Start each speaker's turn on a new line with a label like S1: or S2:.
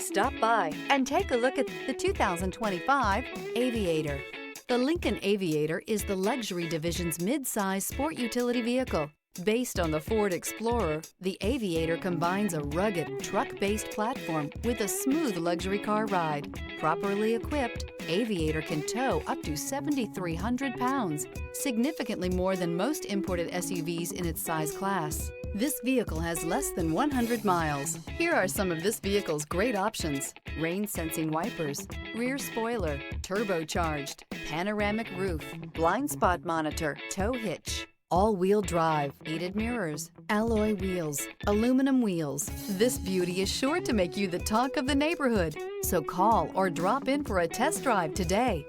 S1: stop by and take a look at the 2025 Aviator. The Lincoln Aviator is the luxury division's mid-size sport utility vehicle. Based on the Ford Explorer, the Aviator combines a rugged, truck-based platform with a smooth luxury car ride. Properly equipped, Aviator can tow up to 7,300 pounds, significantly more than most imported SUVs in its size class. This vehicle has less than 100 miles. Here are some of this vehicle's great options: rain-sensing wipers, rear spoiler, turbocharged, panoramic roof, blind spot monitor, tow hitch, all-wheel drive, heated mirrors, alloy wheels, aluminum wheels. This beauty is sure to make you the talk of the neighborhood. So call or drop in for a test drive today.